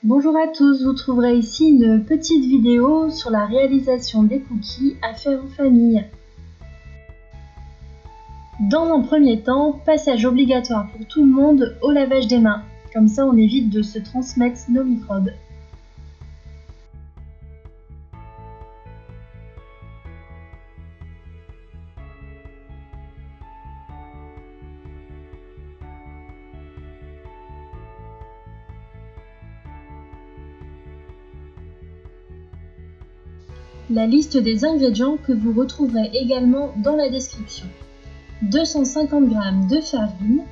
Bonjour à tous, vous trouverez ici une petite vidéo sur la réalisation des cookies à faire en famille. Dans un premier temps, passage obligatoire pour tout le monde au lavage des mains. Comme ça, on évite de se transmettre nos microbes. La liste des ingrédients que vous retrouverez également dans la description. 250 g de farine,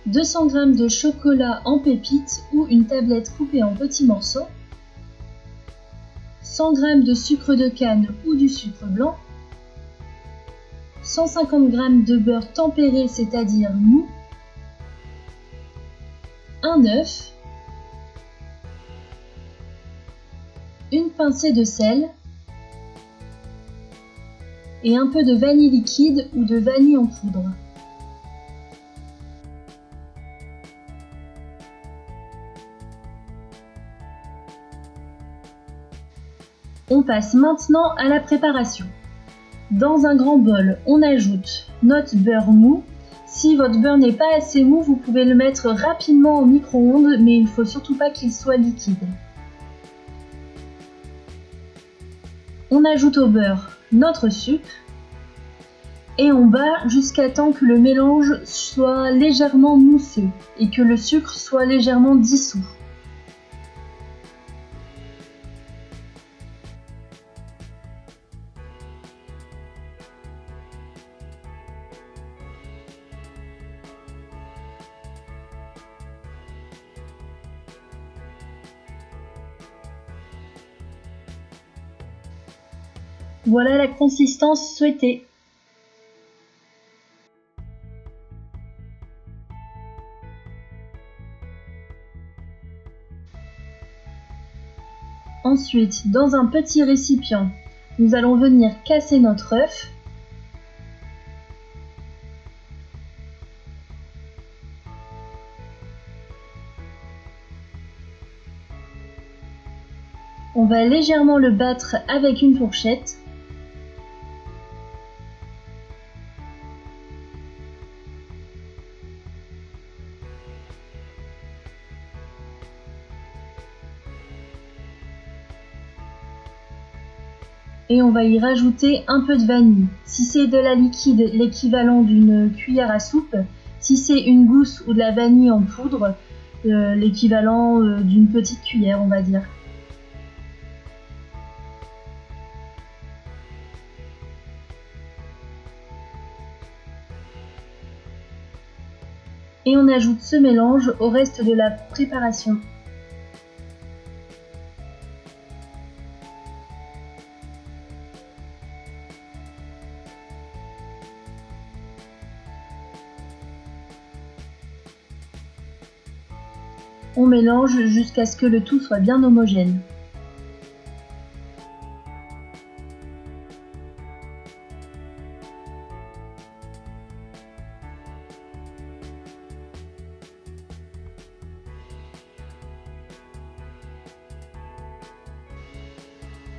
200 g de chocolat en pépites ou une tablette coupée en petits morceaux, 100 g de sucre de canne ou du sucre blanc, 150 g de beurre tempéré, c'est-à-dire mou, un œuf, une pincée de sel et un peu de vanille liquide ou de vanille en poudre. On passe maintenant à la préparation. Dans un grand bol, on ajoute notre beurre mou. Si votre beurre n'est pas assez mou, vous pouvez le mettre rapidement au micro-ondes, mais il ne faut surtout pas qu'il soit liquide. On ajoute au beurre notre sucre et on bat jusqu'à temps que le mélange soit légèrement mousseux et que le sucre soit légèrement dissous. Voilà la consistance souhaitée. Ensuite, dans un petit récipient, nous allons venir casser notre œuf. On va légèrement le battre avec une fourchette. Et on va y rajouter un peu de vanille. Si c'est de la liquide, l'équivalent d'une cuillère à soupe. Si c'est une gousse ou de la vanille en poudre, l'équivalent d'une petite cuillère, on va dire. Et on ajoute ce mélange au reste de la préparation. On mélange jusqu'à ce que le tout soit bien homogène.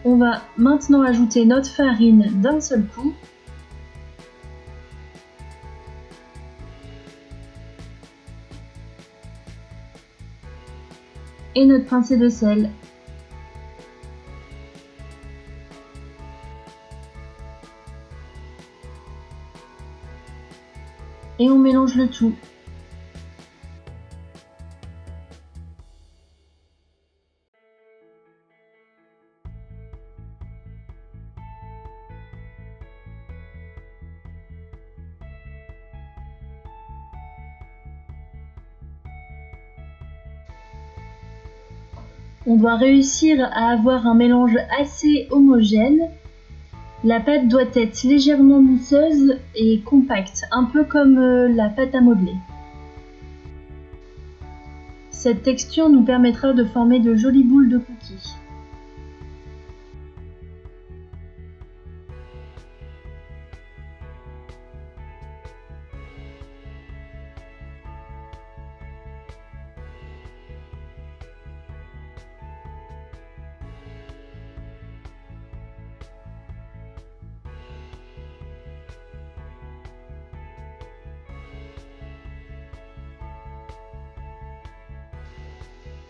On va maintenant ajouter notre farine d'un seul coup. Et notre pincée de sel. Et on mélange le tout. On doit réussir à avoir un mélange assez homogène. La pâte doit être légèrement mousseuse et compacte, un peu comme la pâte à modeler. Cette texture nous permettra de former de jolies boules de cookies.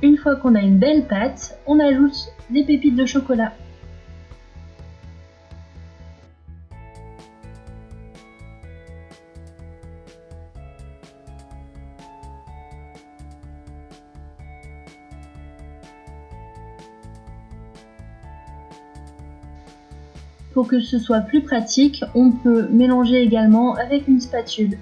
Une fois qu'on a une belle pâte, on ajoute les pépites de chocolat. Pour que ce soit plus pratique, on peut mélanger également avec une spatule.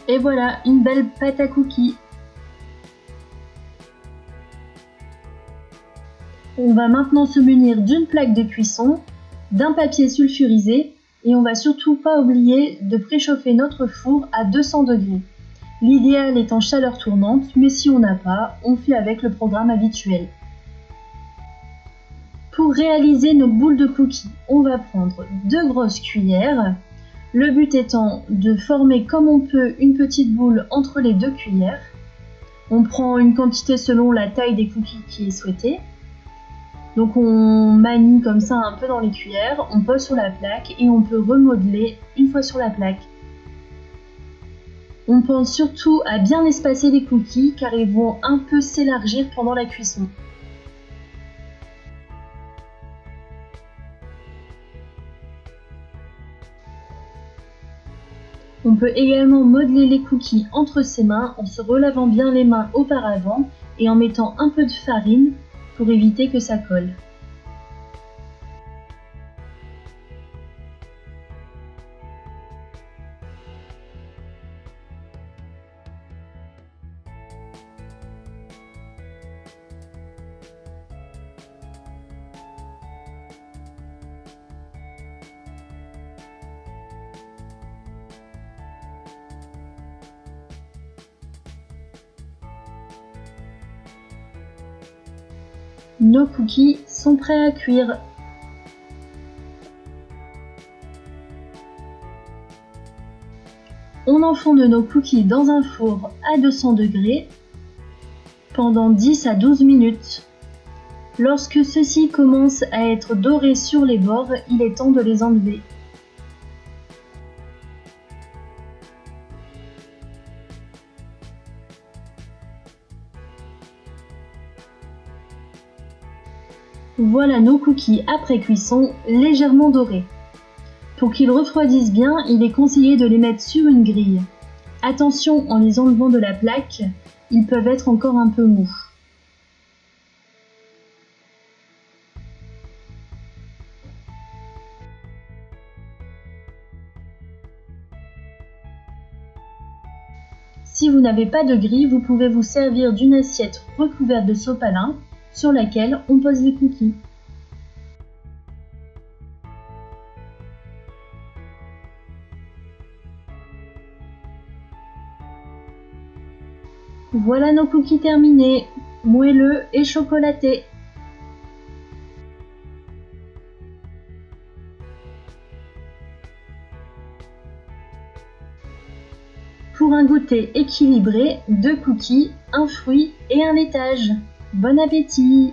Et voilà, une belle pâte à cookies. On va maintenant se munir d'une plaque de cuisson, d'un papier sulfurisé et on va surtout pas oublier de préchauffer notre four à 200 degrés. L'idéal est en chaleur tournante, mais si on n'a pas, on fait avec le programme habituel. Pour réaliser nos boules de cookies, on va prendre 2 grosses cuillères. Le but étant de former comme on peut une petite boule entre les 2 cuillères. On prend une quantité selon la taille des cookies qui est souhaitée. Donc on manie comme ça un peu dans les cuillères, on pose sur la plaque et on peut remodeler une fois sur la plaque. On pense surtout à bien espacer les cookies car ils vont un peu s'élargir pendant la cuisson. On peut également modeler les cookies entre ses mains en se relavant bien les mains auparavant et en mettant un peu de farine pour éviter que ça colle. Nos cookies sont prêts à cuire. On enfonce nos cookies dans un four à 200 degrés pendant 10 à 12 minutes. Lorsque ceux-ci commencent à être dorés sur les bords, il est temps de les enlever. Voilà nos cookies après cuisson, légèrement dorés. Pour qu'ils refroidissent bien, il est conseillé de les mettre sur une grille. Attention en les enlevant de la plaque, ils peuvent être encore un peu mous. Si vous n'avez pas de grille, vous pouvez vous servir d'une assiette recouverte de sopalin sur laquelle on pose les cookies. Voilà nos cookies terminés, moelleux et chocolatés. Pour un goûter équilibré, 2 cookies, un fruit et un laitage. Bon appétit!